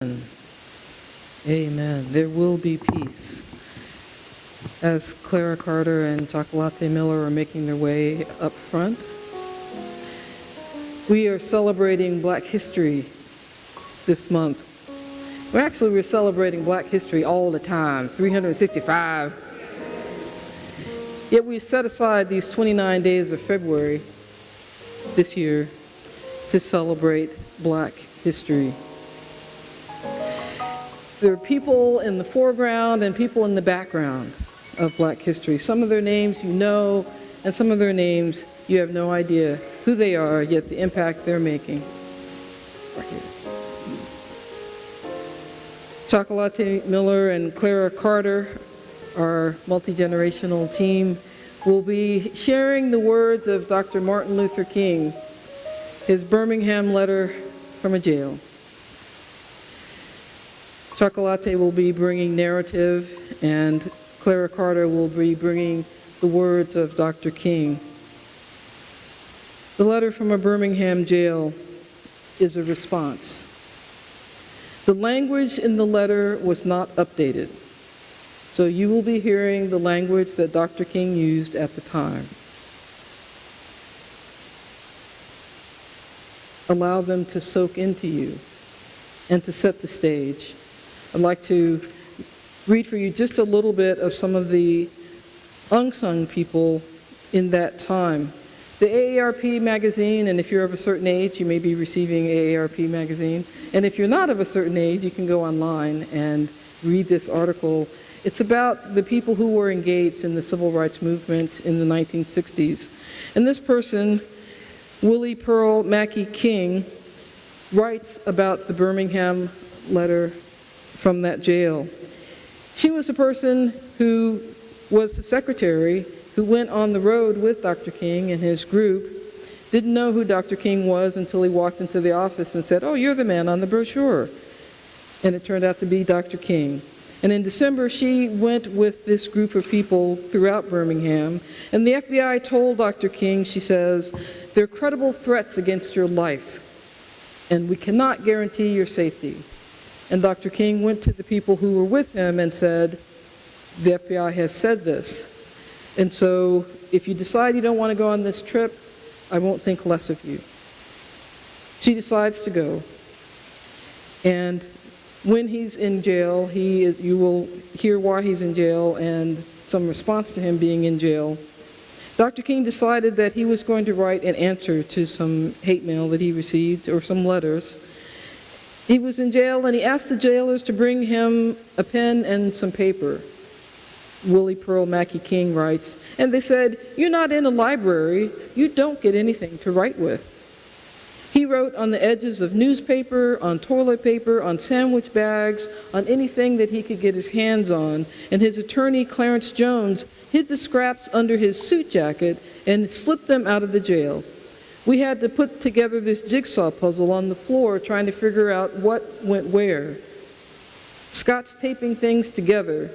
Amen. There will be peace. As Clara Carter and Chocolatté Miller are making their way up front, we are celebrating Black History this month. We're celebrating Black History all the time, 365. Yet we set aside these 29 days of February this year to celebrate Black history. There are people in the foreground and people in the background of Black history. Some of their names you know, and some of their names you have no idea who they are, yet the impact they're making. Chocolatté Miller and Clara Carter, our multi-generational team, will be sharing the words of Dr. Martin Luther King, his Birmingham letter from a jail. Chocolatté will be bringing narrative, and Clara Carter will be bringing the words of Dr. King. The letter from a Birmingham jail is a response. The language in the letter was not updated, so you will be hearing the language that Dr. King used at the time. Allow them to soak into you and to set the stage. I'd like to read for you just a little bit of some of the unsung people in that time. The AARP magazine, and if you're of a certain age, you may be receiving AARP magazine. And if you're not of a certain age, you can go online and read this article. It's about the people who were engaged in the civil rights movement in the 1960s. And this person, Willie Pearl Mackey King, writes about the Birmingham letter from that jail. She was a person who was the secretary who went on the road with Dr. King and his group, didn't know who Dr. King was until he walked into the office and said, "Oh, you're the man on the brochure." And it turned out to be Dr. King. And in December, she went with this group of people throughout Birmingham, and the FBI told Dr. King, she says, "There are credible threats against your life, and we cannot guarantee your safety." And Dr. King went to the people who were with him and said, "The FBI has said this. And so if you decide you don't want to go on this trip, I won't think less of you." She decides to go. And when he's in jail, you will hear why he's in jail and some response to him being in jail. Dr. King decided that he was going to write an answer to some hate mail that he received, or some letters. He was in jail, and he asked the jailers to bring him a pen and some paper. Willie Pearl Mackey King writes, and they said, "You're not in a library. You don't get anything to write with." He wrote on the edges of newspaper, on toilet paper, on sandwich bags, on anything that he could get his hands on, and his attorney, Clarence Jones, hid the scraps under his suit jacket and slipped them out of the jail. We had to put together this jigsaw puzzle on the floor trying to figure out what went where. Scott's taping things together.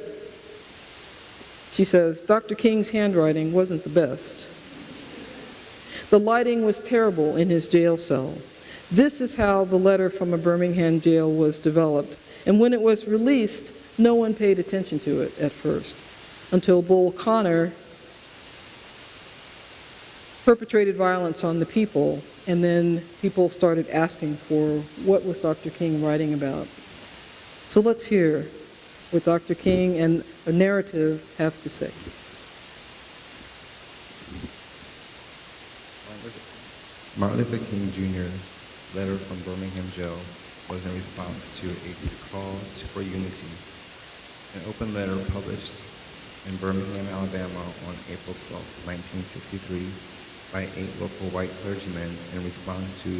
She says, Dr. King's handwriting wasn't the best. The lighting was terrible in his jail cell. This is how the letter from a Birmingham jail was developed. And when it was released, no one paid attention to it at first, until Bull Connor perpetrated violence on the people, and then people started asking for what was Dr. King writing about. So let's hear what Dr. King and a narrative have to say. Martin Luther King Jr.'s letter from Birmingham jail was in response to a call for unity. An open letter published in Birmingham, Alabama on April 12, 1963 by 8 local white clergymen in response to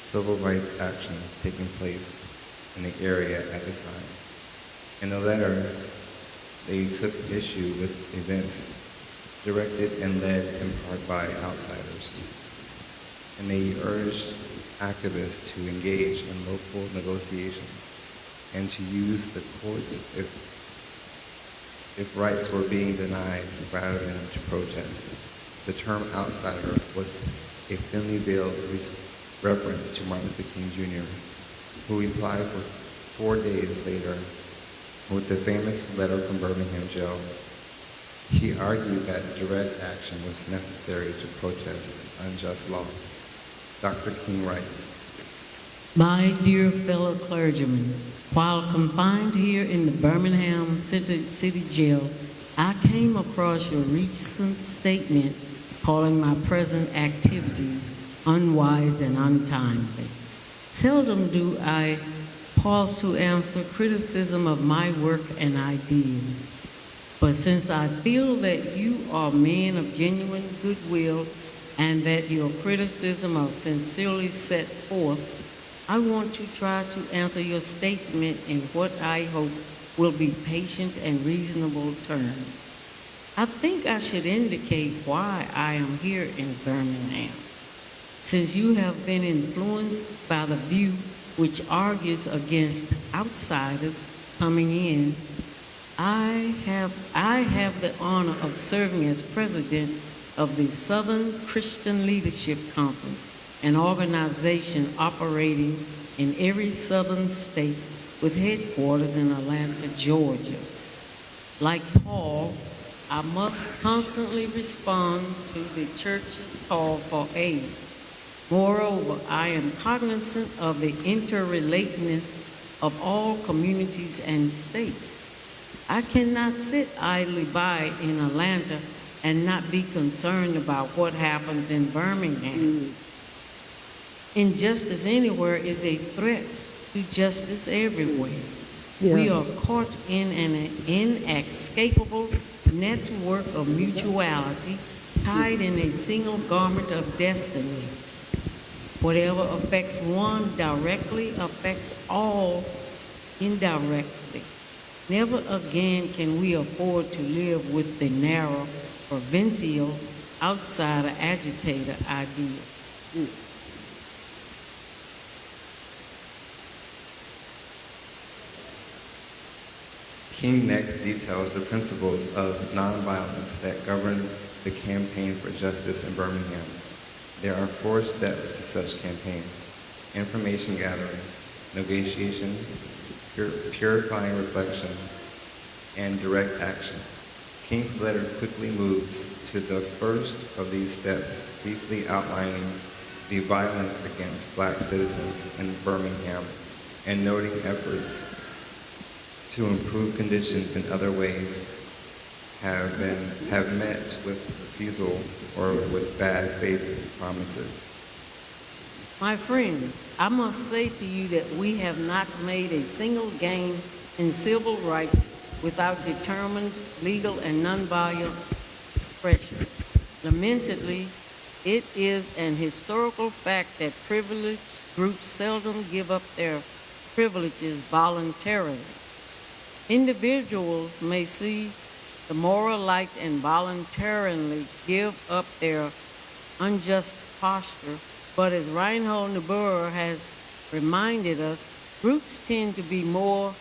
civil rights actions taking place in the area at the time. In the letter, they took issue with events directed and led in part by outsiders. And they urged activists to engage in local negotiations and to use the courts if rights were being denied rather than to protest. The term outsider was a thinly veiled reference to Martin Luther King Jr., who applied for 4 days later, with the famous letter from Birmingham jail, he argued that direct action was necessary to protest unjust law. Dr. King writes, My dear fellow clergymen, while confined here in the Birmingham City Jail, I came across your recent statement calling my present activities unwise and untimely. Seldom do I pause to answer criticism of my work and ideas. But since I feel that you are men of genuine goodwill and that your criticism are sincerely set forth, I want to try to answer your statement in what I hope will be patient and reasonable terms. I think I should indicate why I am here in Birmingham. Since you have been influenced by the view which argues against outsiders coming in, I have the honor of serving as president of the Southern Christian Leadership Conference, an organization operating in every southern state with headquarters in Atlanta, Georgia. Like Paul, I must constantly respond to the church's call for aid. Moreover, I am cognizant of the interrelatedness of all communities and states. I cannot sit idly by in Atlanta and not be concerned about what happens in Birmingham. Injustice anywhere is a threat to justice everywhere. Yes. We are caught in an inescapable network of mutuality, tied in a single garment of destiny. Whatever affects one directly affects all indirectly. Never again can we afford to live with the narrow, provincial, outsider agitator idea. King next details the principles of nonviolence that govern the campaign for justice in Birmingham. There are 4 steps to such campaigns: information gathering, negotiation, purifying reflection, and direct action. King's letter quickly moves to the first of these steps, briefly outlining the violence against Black citizens in Birmingham and noting efforts to improve conditions in other ways have met with refusal or with bad faith promises. My friends, I must say to you that we have not made a single gain in civil rights without determined legal and nonviolent pressure. Lamentably, it is an historical fact that privileged groups seldom give up their privileges voluntarily. Individuals may see the moral light and voluntarily give up their unjust posture, but as Reinhold Niebuhr has reminded us, groups tend to be more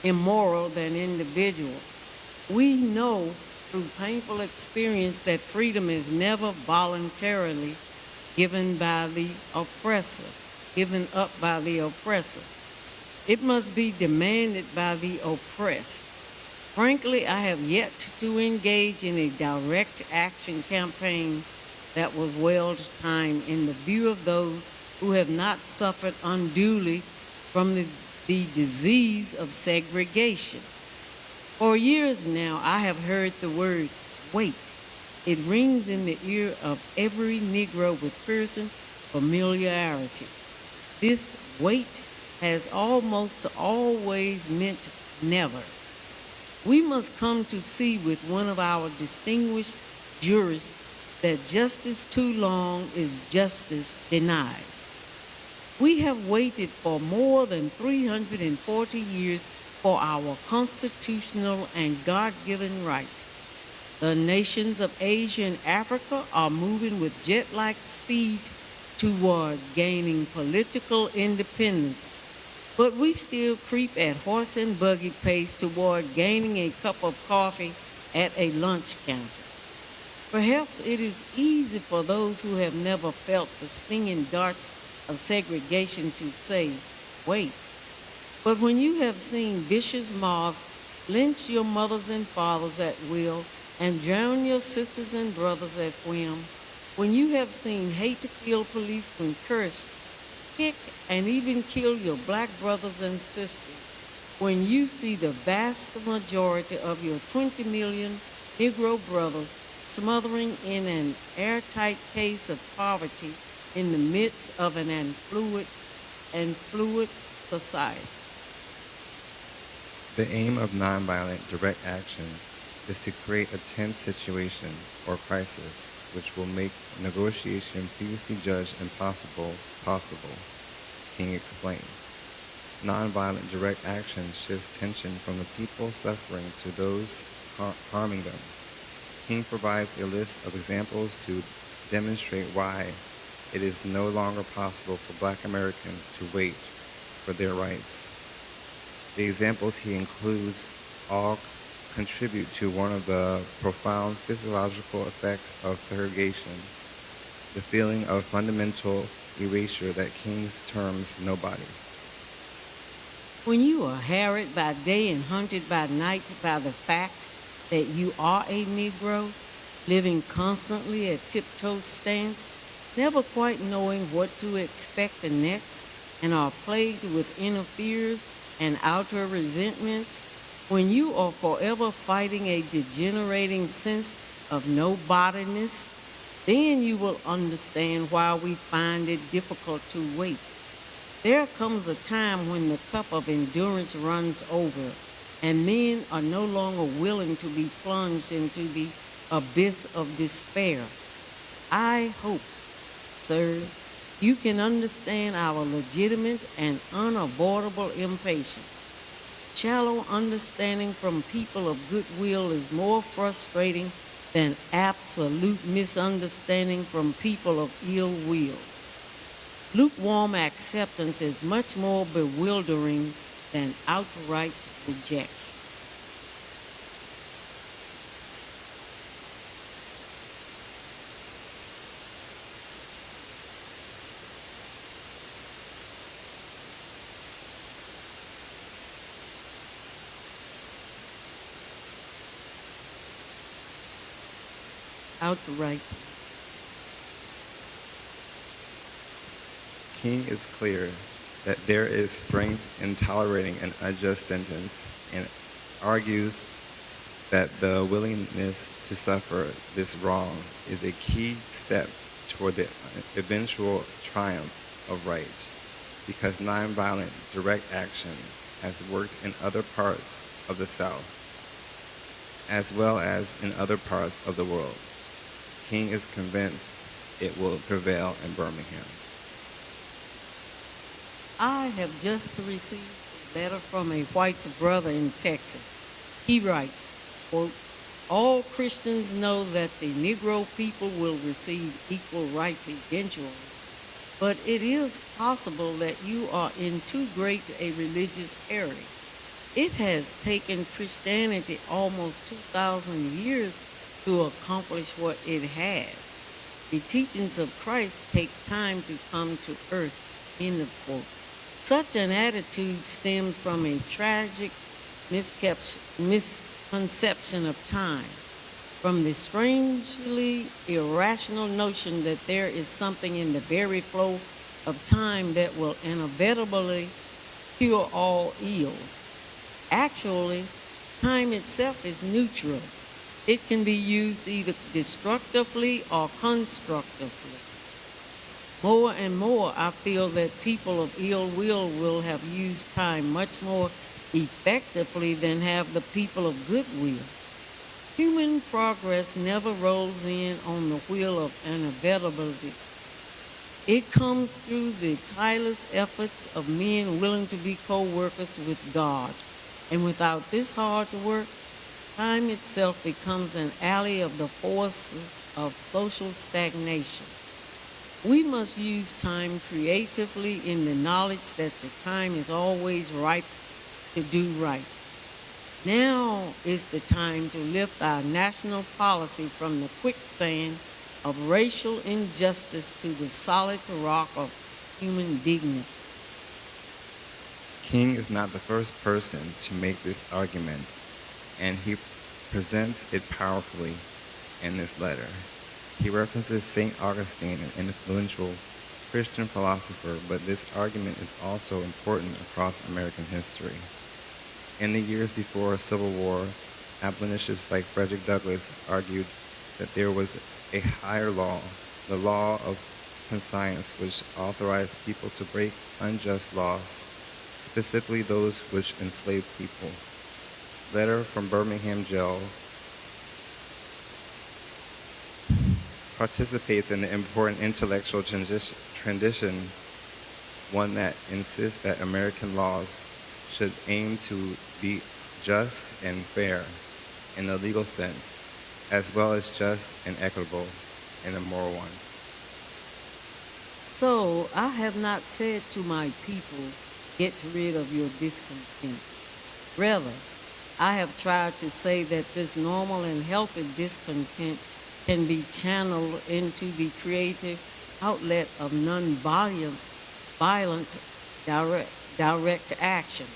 immoral than individuals. We know through painful experience that freedom is never voluntarily given by the oppressor, given up by the oppressor. It must be demanded by the oppressed. Frankly, I have yet to engage in a direct action campaign that was well timed in the view of those who have not suffered unduly from the disease of segregation. For years now, I have heard the word wait. It rings in the ear of every Negro with piercing familiarity. This wait has almost always meant never. We must come to see with one of our distinguished jurists that justice too long is justice denied. We have waited for more than 340 years for our constitutional and God-given rights. The nations of Asia and Africa are moving with jet-like speed toward gaining political independence, but we still creep at horse and buggy pace toward gaining a cup of coffee at a lunch counter. Perhaps it is easy for those who have never felt the stinging darts of segregation to say, wait. But when you have seen vicious mobs lynch your mothers and fathers at will and drown your sisters and brothers at whim, when you have seen hate-to-kill policemen curse, kick, and even kill your black brothers and sisters, when you see the vast majority of your 20 million Negro brothers smothering in an airtight case of poverty in the midst of an fluid society. The aim of nonviolent direct action is to create a tense situation or crisis which will make negotiation previously judged impossible possible, King explains. Nonviolent direct action shifts tension from the people suffering to those harming them. King provides a list of examples to demonstrate why it is no longer possible for Black Americans to wait for their rights. The examples he includes all contribute to one of the profound physiological effects of segregation, the feeling of fundamental erasure that King's terms nobodies. When you are harried by day and hunted by night by the fact that you are a Negro, living constantly at tiptoe stance, never quite knowing what to expect next, and are plagued with inner fears and outer resentments, when you are forever fighting a degenerating sense of nobodiness, then you will understand why we find it difficult to wait. There comes a time when the cup of endurance runs over, and men are no longer willing to be plunged into the abyss of despair. I hope, sirs, you can understand our legitimate and unavoidable impatience. Shallow understanding from people of goodwill is more frustrating than absolute misunderstanding from people of ill will. Lukewarm acceptance is much more bewildering than outright rejection. Outright. King is clear that there is strength in tolerating an unjust sentence and argues that the willingness to suffer this wrong is a key step toward the eventual triumph of right, because nonviolent direct action has worked in other parts of the South, as well as in other parts of the world. King is convinced it will prevail in Birmingham. I have just received a letter from a white brother in Texas. He writes, quote, all Christians know that the Negro people will receive equal rights eventually, but it is possible that you are in too great a religious hurry. It has taken Christianity almost 2,000 years to accomplish what it has. The teachings of Christ take time to come to earth, end of quote. Such an attitude stems from a tragic misconception of time, from the strangely irrational notion that there is something in the very flow of time that will inevitably cure all ills. Actually, time itself is neutral. It can be used either destructively or constructively. More and more, I feel that people of ill will have used time much more effectively than have the people of goodwill. Human progress never rolls in on the wheel of inevitability. It comes through the tireless efforts of men willing to be co-workers with God. And without this hard work, time itself becomes an ally of the forces of social stagnation. We must use time creatively in the knowledge that the time is always ripe to do right. Now is the time to lift our national policy from the quicksand of racial injustice to the solid rock of human dignity. King is not the first person to make this argument, and he presents it powerfully in this letter. He references St. Augustine, an influential Christian philosopher, but this argument is also important across American history. In the years before Civil War, abolitionists like Frederick Douglass argued that there was a higher law, the law of conscience, which authorized people to break unjust laws, specifically those which enslaved people. Letter from Birmingham jail participates in the important intellectual transition, one that insists that American laws should aim to be just and fair in the legal sense, as well as just and equitable in the moral one. So I have not said to my people, get rid of your discontent. Rather, I have tried to say that this normal and healthy discontent can be channeled into the creative outlet of non-violent direct action.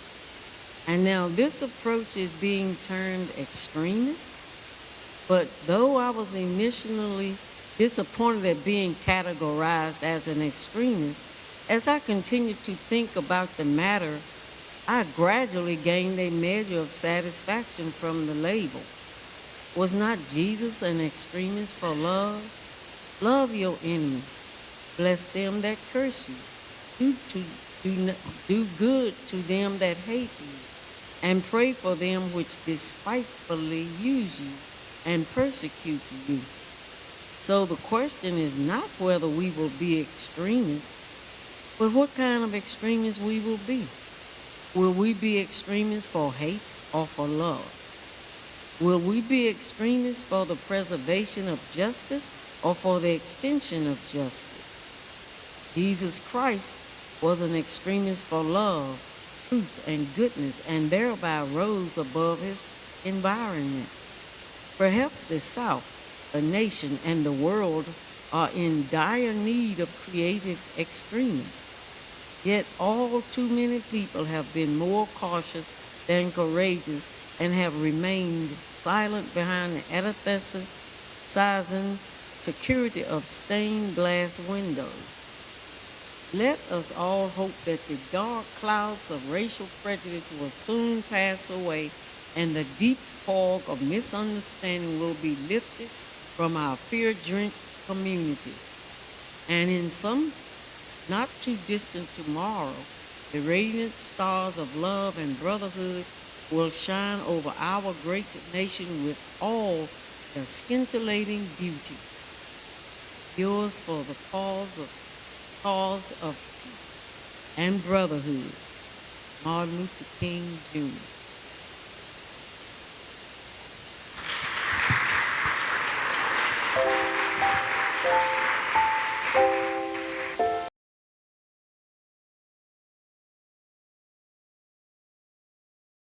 And now this approach is being termed extremist. But though I was initially disappointed at being categorized as an extremist, as I continued to think about the matter, I gradually gained a measure of satisfaction from the label. Was not Jesus an extremist for love? Love your enemies. Bless them that curse you. Do good to them that hate you. And pray for them which despitefully use you and persecute you. So the question is not whether we will be extremists, but what kind of extremists we will be. Will we be extremists for hate or for love? Will we be extremists for the preservation of justice or for the extension of justice? Jesus Christ was an extremist for love, truth, and goodness, and thereby rose above his environment. Perhaps the South, the nation, and the world are in dire need of creative extremists. Yet all too many people have been more cautious than courageous and have remained silent behind the aestheticizing security of stained glass windows. Let us all hope that the dark clouds of racial prejudice will soon pass away and the deep fog of misunderstanding will be lifted from our fear-drenched community. And in some not too distant tomorrow, the radiant stars of love and brotherhood will shine over our great nation with all their scintillating beauty. Yours for the cause of peace and brotherhood, Martin Luther King Jr.